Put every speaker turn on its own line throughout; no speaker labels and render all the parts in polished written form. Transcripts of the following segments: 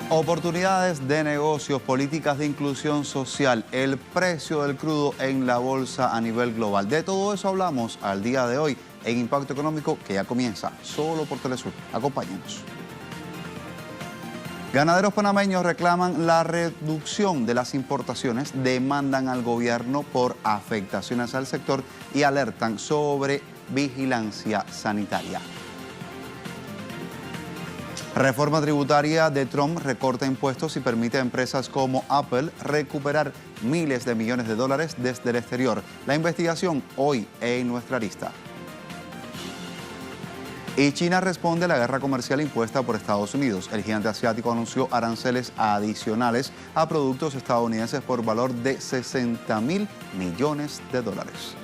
Oportunidades de negocios, políticas de inclusión social, el precio del crudo en la bolsa a nivel global. De todo eso hablamos al día de hoy en Impacto Económico, que ya comienza solo por Telesur. Acompáñenos. Ganaderos panameños reclaman la reducción de las importaciones, demandan al gobierno por afectaciones al sector y alertan sobre vigilancia sanitaria. Reforma tributaria de Trump recorta impuestos y permite a empresas como Apple recuperar miles de millones de dólares desde el exterior. La investigación hoy en nuestra lista. Y China responde a la guerra comercial impuesta por Estados Unidos. El gigante asiático anunció aranceles adicionales a productos estadounidenses por valor de 60.000 millones de dólares.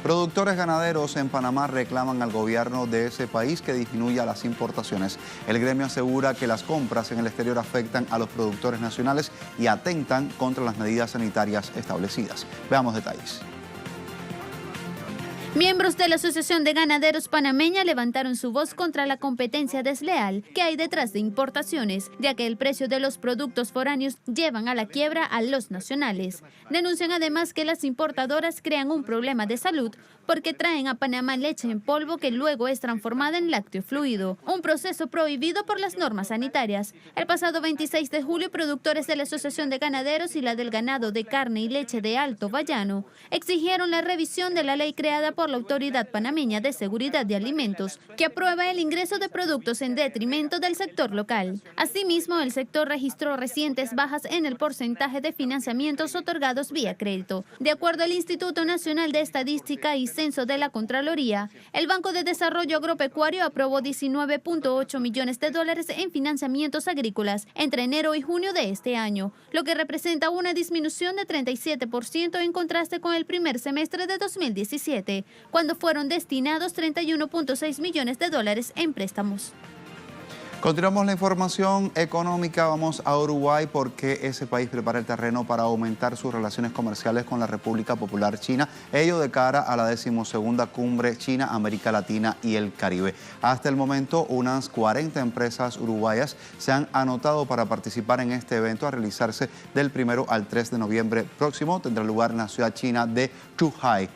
Productores ganaderos en Panamá reclaman al gobierno de ese país que disminuya las importaciones. El gremio asegura que las compras en el exterior afectan a los productores nacionales y atentan contra las medidas sanitarias establecidas. Veamos detalles.
Miembros de la Asociación de Ganaderos Panameña levantaron su voz contra la competencia desleal que hay detrás de importaciones, ya que el precio de los productos foráneos llevan a la quiebra a los nacionales. Denuncian además que las importadoras crean un problema de salud porque traen a Panamá leche en polvo que luego es transformada en lácteo fluido, un proceso prohibido por las normas sanitarias. El pasado 26 de julio, productores de la Asociación de Ganaderos y la del Ganado de Carne y Leche de Alto Bayano exigieron la revisión de la ley creada por la Autoridad Panameña de Seguridad de Alimentos, que aprueba el ingreso de productos en detrimento del sector local. Asimismo, el sector registró recientes bajas en el porcentaje de financiamientos otorgados vía crédito. De acuerdo al Instituto Nacional de Estadística y Censo de la Contraloría, el Banco de Desarrollo Agropecuario aprobó 19.8 millones de dólares en financiamientos agrícolas entre enero y junio de este año, lo que representa una disminución de 37% en contraste con el primer semestre de 2017, cuando fueron destinados 31.6 millones de dólares en préstamos.
Continuamos la información económica, vamos a Uruguay porque ese país prepara el terreno para aumentar sus relaciones comerciales con la República Popular China, ello de cara a la 12ª Cumbre China, América Latina y el Caribe. Hasta el momento, unas 40 empresas uruguayas se han anotado para participar en este evento a realizarse del 1 al 3 de noviembre próximo. Tendrá lugar en la ciudad china de Zhuhai.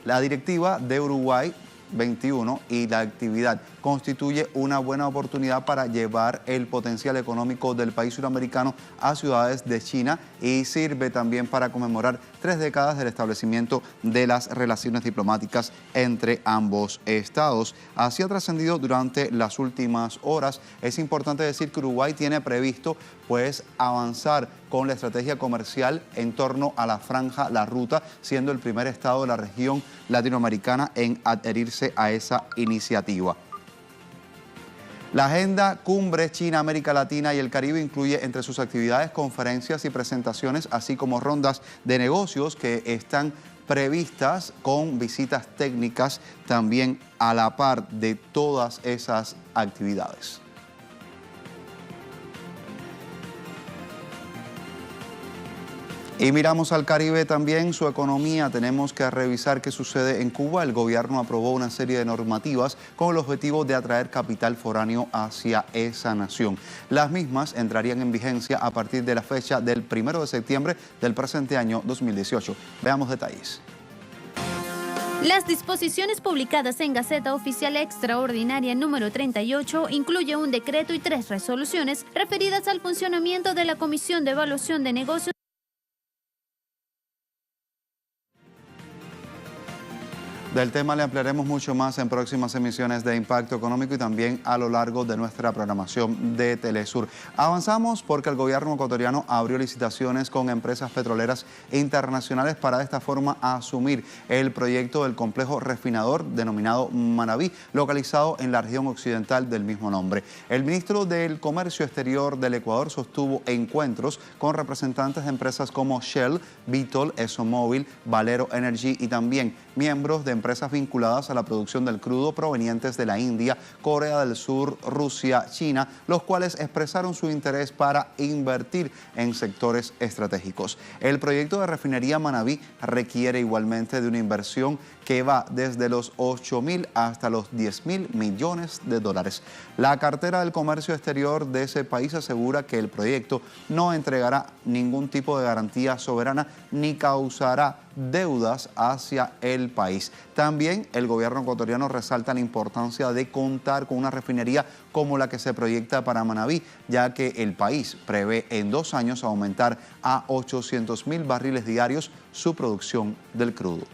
La directiva de Uruguay 21 y la actividad constituye una buena oportunidad para llevar el potencial económico del país suramericano a ciudades de China y sirve también para conmemorar 3 décadas del establecimiento de las relaciones diplomáticas entre ambos estados. Así ha trascendido durante las últimas horas. Es importante decir que Uruguay tiene previsto avanzar con la estrategia comercial en torno a la franja, la ruta, siendo el primer estado de la región latinoamericana en adherirse a esa iniciativa. La agenda Cumbre China, América Latina y el Caribe incluye entre sus actividades conferencias y presentaciones, así como rondas de negocios que están previstas con visitas técnicas también a la par de todas esas actividades. Y miramos al Caribe también, su economía. Tenemos que revisar qué sucede en Cuba. El gobierno aprobó una serie de normativas con el objetivo de atraer capital foráneo hacia esa nación. Las mismas entrarían en vigencia a partir de la fecha del 1 de septiembre del presente año 2018. Veamos detalles.
Las disposiciones publicadas en Gaceta Oficial Extraordinaria número 38 incluye un decreto y 3 resoluciones referidas al funcionamiento de la Comisión de Evaluación de Negocios.
Del tema le ampliaremos mucho más en próximas emisiones de Impacto Económico y también a lo largo de nuestra programación de Telesur. Avanzamos porque el gobierno ecuatoriano abrió licitaciones con empresas petroleras internacionales para de esta forma asumir el proyecto del complejo refinador denominado Manabí, localizado en la región occidental del mismo nombre. El ministro del Comercio Exterior del Ecuador sostuvo encuentros con representantes de empresas como Shell, Vitol, ExxonMobil, Valero Energy y también miembros de empresas vinculadas a la producción del crudo provenientes de la India, Corea del Sur, Rusia, China, los cuales expresaron su interés para invertir en sectores estratégicos. El proyecto de refinería Manabí requiere igualmente de una inversión que va desde los 8.000 hasta los 10.000 millones de dólares. La cartera del comercio exterior de ese país asegura que el proyecto no entregará ningún tipo de garantía soberana ni causará deudas hacia el país. También el gobierno ecuatoriano resalta la importancia de contar con una refinería como la que se proyecta para Manabí, ya que el país prevé en 2 años aumentar a 800.000 barriles diarios su producción del crudo.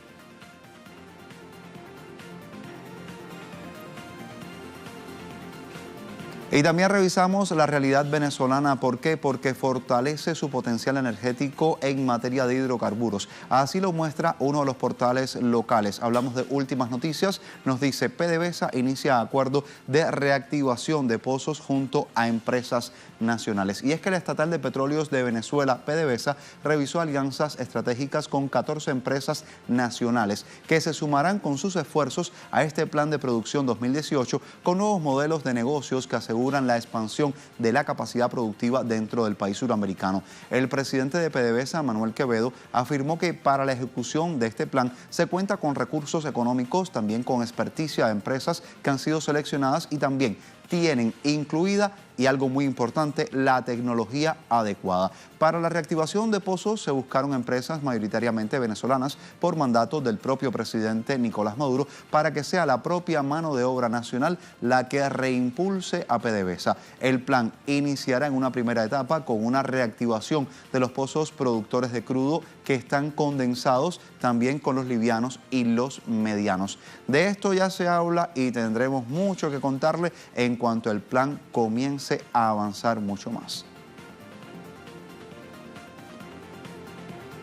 Y también revisamos la realidad venezolana. ¿Por qué? Porque fortalece su potencial energético en materia de hidrocarburos. Así lo muestra uno de los portales locales. Hablamos de Últimas Noticias. Nos dice, PDVSA inicia acuerdo de reactivación de pozos junto a empresas nacionales. Y es que la Estatal de Petróleos de Venezuela, PDVSA, revisó alianzas estratégicas con 14 empresas nacionales que se sumarán con sus esfuerzos a este plan de producción 2018 con nuevos modelos de negocios que aseguran la expansión de la capacidad productiva dentro del país suramericano. El presidente de PDVSA, Manuel Quevedo, afirmó que para la ejecución de este plan se cuenta con recursos económicos, también con experticia de empresas que han sido seleccionadas y también tienen incluida, y algo muy importante, la tecnología adecuada. Para la reactivación de pozos se buscaron empresas mayoritariamente venezolanas por mandato del propio presidente Nicolás Maduro para que sea la propia mano de obra nacional la que reimpulse a PDVSA. El plan iniciará en una primera etapa con una reactivación de los pozos productores de crudo que están condensados, también con los livianos y los medianos. De esto ya se habla y tendremos mucho que contarle en cuanto el plan comience a avanzar mucho más.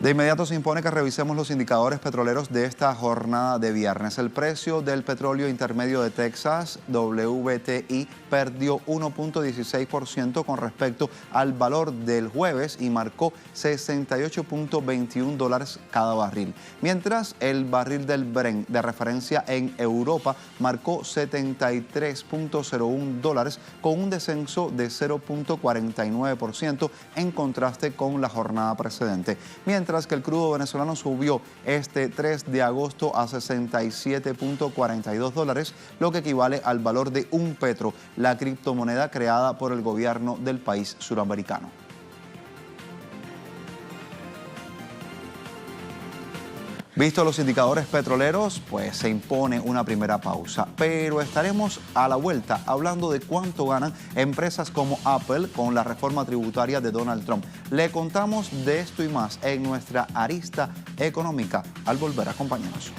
De inmediato se impone que revisemos los indicadores petroleros de esta jornada de viernes. El precio del petróleo intermedio de Texas, WTI, perdió 1.16% con respecto al valor del jueves y marcó $68.21 cada barril. Mientras el barril del Brent de referencia en Europa marcó $73.01 con un descenso de 0.49% en contraste con la jornada precedente. Mientras que el crudo venezolano subió este 3 de agosto a $67.42, lo que equivale al valor de un petro, la criptomoneda creada por el gobierno del país suramericano. Visto los indicadores petroleros, pues se impone una primera pausa, pero estaremos a la vuelta hablando de cuánto ganan empresas como Apple con la reforma tributaria de Donald Trump. Le contamos de esto y más en nuestra arista económica. Al volver, acompáñanos.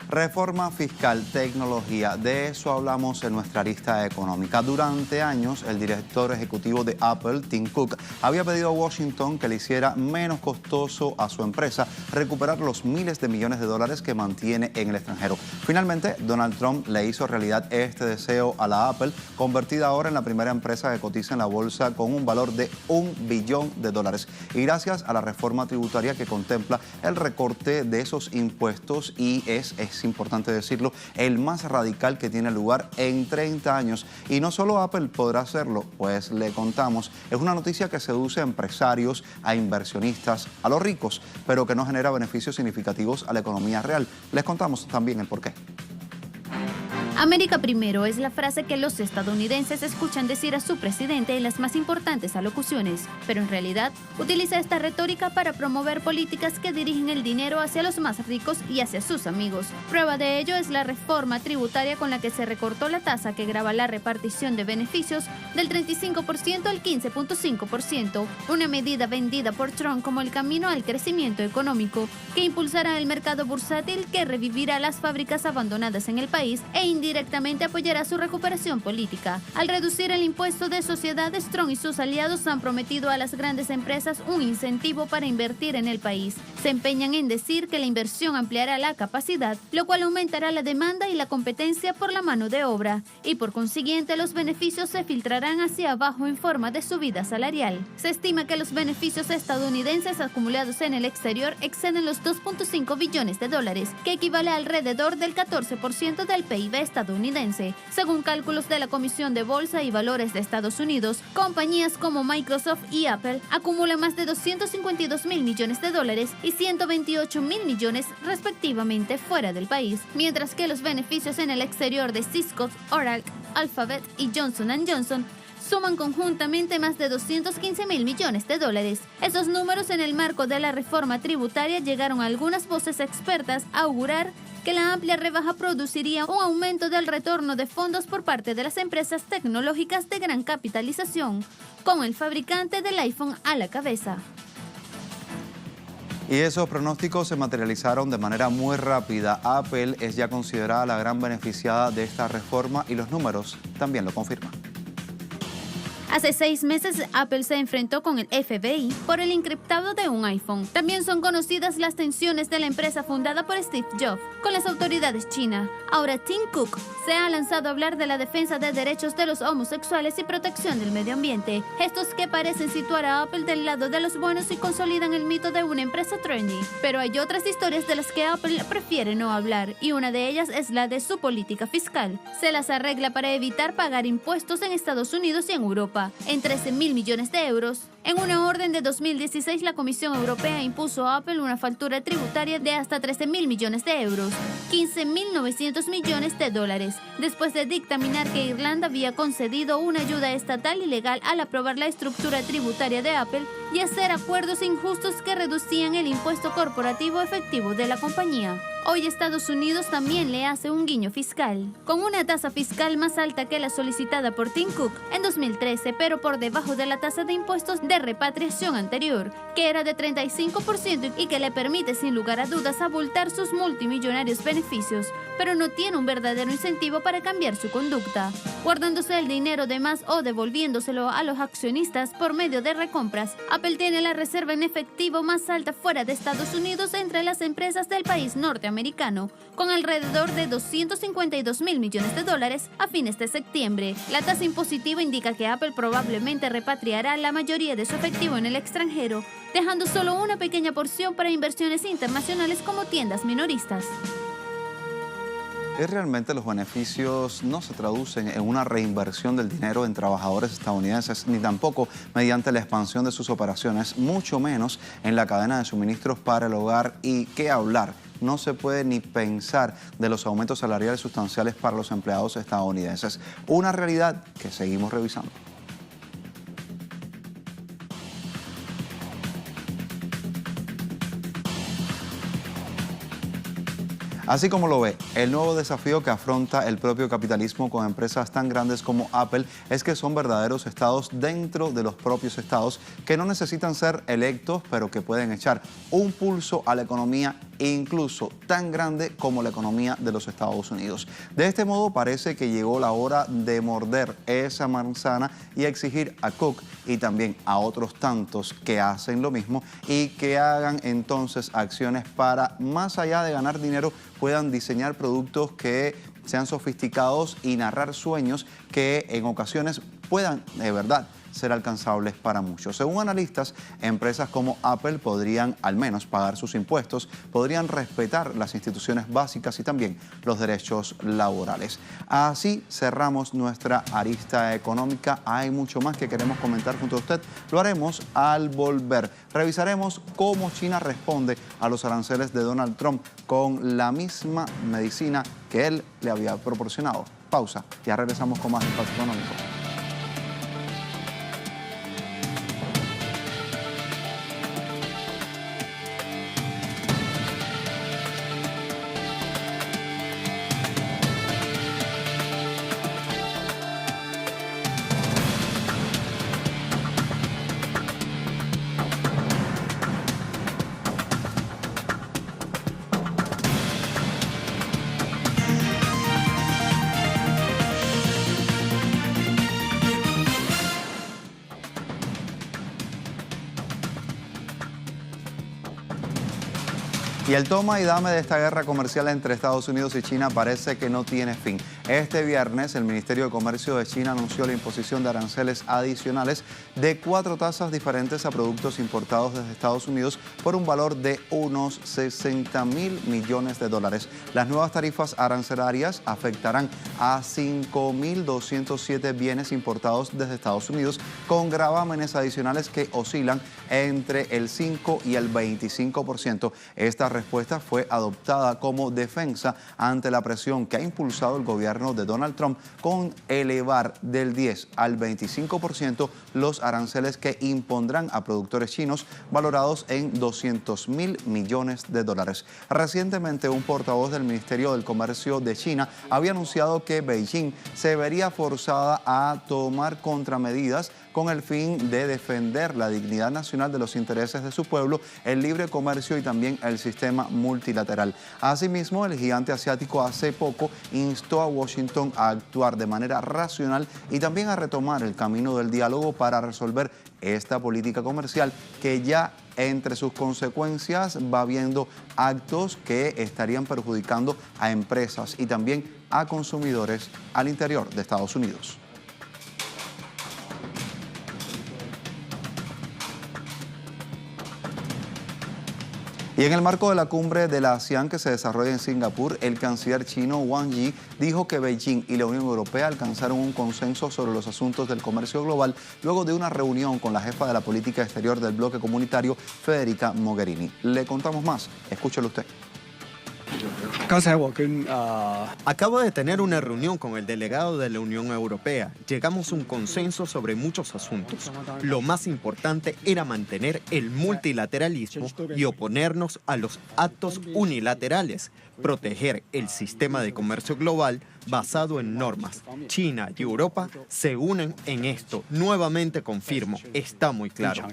Reforma fiscal, tecnología, de eso hablamos en nuestra lista económica. Durante años, el director ejecutivo de Apple, Tim Cook, había pedido a Washington que le hiciera menos costoso a su empresa recuperar los miles de millones de dólares que mantiene en el extranjero. Finalmente, Donald Trump le hizo realidad este deseo a la Apple, convertida ahora en la primera empresa que cotiza en la bolsa con un valor de $1 billón. Y gracias a la reforma tributaria que contempla el recorte de esos impuestos y es importante decirlo, el más radical que tiene lugar en 30 años. Y no solo Apple podrá hacerlo, pues le contamos, es una noticia que seduce a empresarios, a inversionistas, a los ricos, pero que no genera beneficios significativos a la economía real. Les contamos también el porqué.
América primero es la frase que los estadounidenses escuchan decir a su presidente en las más importantes alocuciones, pero en realidad utiliza esta retórica para promover políticas que dirigen el dinero hacia los más ricos y hacia sus amigos. Prueba de ello es la reforma tributaria con la que se recortó la tasa que grava la repartición de beneficios del 35% al 15.5%, una medida vendida por Trump como el camino al crecimiento económico, que impulsará el mercado bursátil, que revivirá las fábricas abandonadas en el país e indirectamente apoyará su recuperación política. Al reducir el impuesto de sociedades, Trump y sus aliados han prometido a las grandes empresas un incentivo para invertir en el país. Se empeñan en decir que la inversión ampliará la capacidad, lo cual aumentará la demanda y la competencia por la mano de obra, y por consiguiente los beneficios se filtrarán hacia abajo en forma de subida salarial. Se estima que los beneficios estadounidenses acumulados en el exterior exceden los 2.5 billones de dólares, que equivale a alrededor del 14% del PIB estadounidense. Según cálculos de la Comisión de Bolsa y Valores de Estados Unidos, compañías como Microsoft y Apple acumulan más de 252.000 millones de dólares y 128.000 millones respectivamente fuera del país, mientras que los beneficios en el exterior de Cisco, Oracle, Alphabet y Johnson & Johnson suman conjuntamente más de 215.000 millones de dólares. Esos números, en el marco de la reforma tributaria, llegaron a algunas voces expertas a augurar que la amplia rebaja produciría un aumento del retorno de fondos por parte de las empresas tecnológicas de gran capitalización, con el fabricante del iPhone a la cabeza.
Y esos pronósticos se materializaron de manera muy rápida. Apple es ya considerada la gran beneficiada de esta reforma y los números también lo confirman.
Hace 6 meses, Apple se enfrentó con el FBI por el encriptado de un iPhone. También son conocidas las tensiones de la empresa fundada por Steve Jobs con las autoridades chinas. Ahora Tim Cook se ha lanzado a hablar de la defensa de derechos de los homosexuales y protección del medio ambiente, gestos que parecen situar a Apple del lado de los buenos y consolidan el mito de una empresa trendy. Pero hay otras historias de las que Apple prefiere no hablar, y una de ellas es la de su política fiscal. Se las arregla para evitar pagar impuestos en Estados Unidos y en Europa, en 13.000 millones de euros. En una orden de 2016, la Comisión Europea impuso a Apple una factura tributaria de hasta 13.000 millones de euros, 15.900 millones de dólares, después de dictaminar que Irlanda había concedido una ayuda estatal ilegal al aprobar la estructura tributaria de Apple y hacer acuerdos injustos que reducían el impuesto corporativo efectivo de la compañía. Hoy Estados Unidos también le hace un guiño fiscal, con una tasa fiscal más alta que la solicitada por Tim Cook en 2013, pero por debajo de la tasa de impuestos de repatriación anterior, que era de 35% y que le permite sin lugar a dudas abultar sus multimillonarios beneficios, pero no tiene un verdadero incentivo para cambiar su conducta, guardándose el dinero de más o devolviéndoselo a los accionistas por medio de recompras. Apple tiene la reserva en efectivo más alta fuera de Estados Unidos entre las empresas del país norteamericano, con alrededor de 252.000 millones de dólares a fines de septiembre. La tasa impositiva indica que Apple probablemente repatriará la mayoría de su efectivo en el extranjero, dejando solo una pequeña porción para inversiones internacionales como tiendas minoristas.
Y realmente los beneficios no se traducen en una reinversión del dinero en trabajadores estadounidenses, ni tampoco mediante la expansión de sus operaciones, mucho menos en la cadena de suministros para el hogar. Y qué hablar, no se puede ni pensar de los aumentos salariales sustanciales para los empleados estadounidenses. Una realidad que seguimos revisando. Así como lo ve, el nuevo desafío que afronta el propio capitalismo con empresas tan grandes como Apple es que son verdaderos estados dentro de los propios estados que no necesitan ser electos, pero que pueden echar un pulso a la economía incluso tan grande como la economía de los Estados Unidos. De este modo parece que llegó la hora de morder esa manzana y exigir a Cook y también a otros tantos que hacen lo mismo y que hagan entonces acciones para, más allá de ganar dinero, puedan diseñar productos que sean sofisticados y narrar sueños que en ocasiones puedan de verdad ser alcanzables para muchos. Según analistas, empresas como Apple podrían al menos pagar sus impuestos, podrían respetar las instituciones básicas y también los derechos laborales. Así cerramos nuestra arista económica. Hay mucho más que queremos comentar junto a usted. Lo haremos al volver. Revisaremos cómo China responde a los aranceles de Donald Trump con la misma medicina que que él le había proporcionado. Pausa, ya regresamos con más Impacto Económico. Y el toma y dame de esta guerra comercial entre Estados Unidos y China parece que no tiene fin. Este viernes, el Ministerio de Comercio de China anunció la imposición de aranceles adicionales de 4 tasas diferentes a productos importados desde Estados Unidos por un valor de unos 60.000 millones de dólares. Las nuevas tarifas arancelarias afectarán a 5.207 bienes importados desde Estados Unidos con gravámenes adicionales que oscilan entre el 5 y el 25%. Esta respuesta fue adoptada como defensa ante la presión que ha impulsado el gobierno de Donald Trump con elevar del 10 al 25% los aranceles que impondrán a productores chinos valorados en 200.000 millones de dólares. Recientemente, un portavoz del Ministerio del Comercio de China había anunciado que Beijing se vería forzada a tomar contramedidas con el fin de defender la dignidad nacional de los intereses de su pueblo, el libre comercio y también el sistema multilateral. Asimismo, el gigante asiático hace poco instó a Washington a actuar de manera racional y también a retomar el camino del diálogo para resolver esta política comercial que ya entre sus consecuencias va viendo actos que estarían perjudicando a empresas y también a consumidores al interior de Estados Unidos. Y en el marco de la cumbre de la ASEAN que se desarrolla en Singapur, el canciller chino Wang Yi dijo que Beijing y la Unión Europea alcanzaron un consenso sobre los asuntos del comercio global luego de una reunión con la jefa de la política exterior del bloque comunitario, Federica Mogherini. Le contamos más. Escúchelo usted.
Acabo de tener una reunión con el delegado de la Unión Europea. Llegamos a un consenso sobre muchos asuntos. Lo más importante era mantener el multilateralismo y oponernos a los actos unilaterales, proteger el sistema de comercio global basado en normas. China y Europa se unen en esto. Nuevamente confirmo, está muy claro.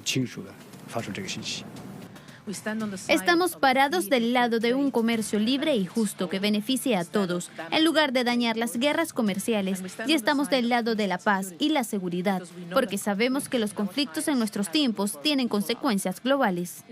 Estamos parados del lado de un comercio libre y justo que beneficie a todos, en lugar de dañar las guerras comerciales, y estamos del lado de la paz y la seguridad, porque sabemos que los conflictos en nuestros tiempos tienen consecuencias globales.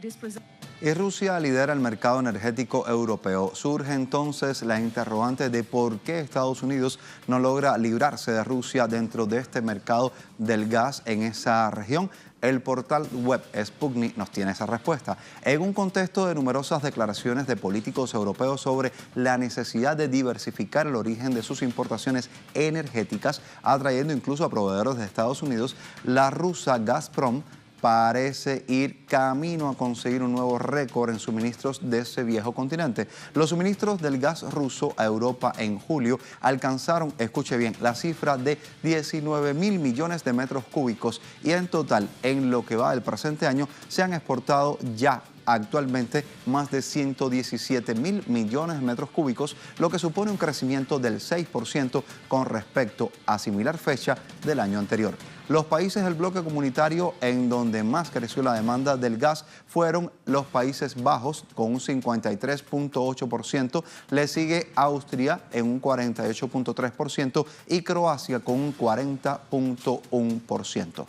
Y Rusia lidera el mercado energético europeo. Surge entonces la interrogante de por qué Estados Unidos no logra librarse de Rusia dentro de este mercado del gas en esa región. El portal web Sputnik nos tiene esa respuesta. En un contexto de numerosas declaraciones de políticos europeos sobre la necesidad de diversificar el origen de sus importaciones energéticas, atrayendo incluso a proveedores de Estados Unidos, la rusa Gazprom parece ir camino a conseguir un nuevo récord en suministros de ese viejo continente. Los suministros del gas ruso a Europa en julio alcanzaron, escuche bien, la cifra de 19.000 millones de metros cúbicos y en total, en lo que va del presente año, se han exportado ya actualmente más de 117.000 millones de metros cúbicos, lo que supone un crecimiento del 6% con respecto a similar fecha del año anterior. Los países del bloque comunitario en donde más creció la demanda del gas fueron los Países Bajos con un 53.8%, le sigue Austria en un 48.3% y Croacia con un 40.1%.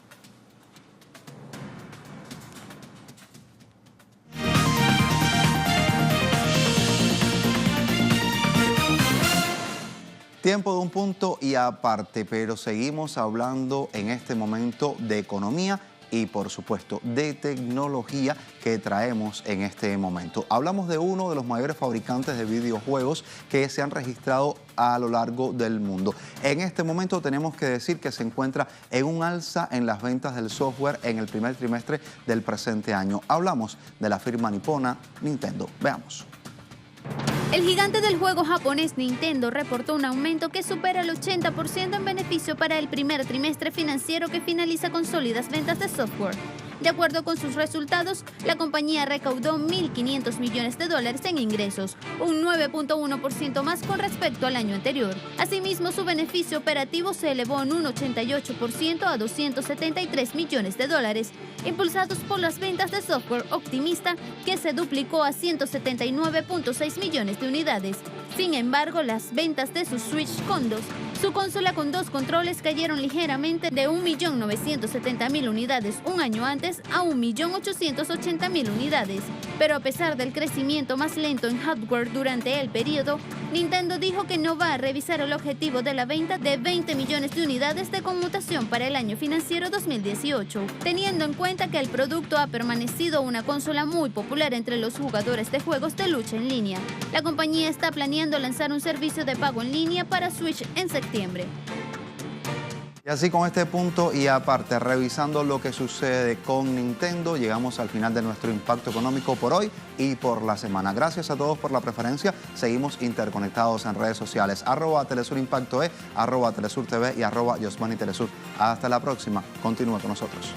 Tiempo de un punto y aparte, pero seguimos hablando en este momento de economía y por supuesto de tecnología que traemos en este momento. Hablamos de uno de los mayores fabricantes de videojuegos que se han registrado a lo largo del mundo. En este momento tenemos que decir que se encuentra en un alza en las ventas del software en el primer trimestre del presente año. Hablamos de la firma nipona Nintendo. Veamos.
El gigante del juego japonés Nintendo reportó un aumento que supera el 80% en beneficio para el primer trimestre financiero que finaliza con sólidas ventas de software. De acuerdo con sus resultados, la compañía recaudó $1.500 millones en ingresos, un 9.1% más con respecto al año anterior. Asimismo, su beneficio operativo se elevó en un 88% a $273 millones, impulsados por las ventas de software optimista, que se duplicó a 179.6 millones de unidades. Sin embargo, las ventas de su Switch con 2, su consola con 2 controles, cayeron ligeramente de 1.970.000 unidades un año antes a 1.880.000 unidades. Pero a pesar del crecimiento más lento en hardware durante el periodo, Nintendo dijo que no va a revisar el objetivo de la venta de 20 millones de unidades de conmutación para el año financiero 2018, teniendo en cuenta que el producto ha permanecido una consola muy popular entre los jugadores de juegos de lucha en línea. La compañía está planeando lanzar un servicio de pago en línea para Switch en septiembre.
Y así con este punto y aparte, revisando lo que sucede con Nintendo, llegamos al final de nuestro impacto económico por hoy y por la semana. Gracias a todos por la preferencia. Seguimos interconectados en redes sociales. @TelesurImpactoE, @TelesurTV y @YosmaniTelesur. Hasta la próxima. Continúe con nosotros.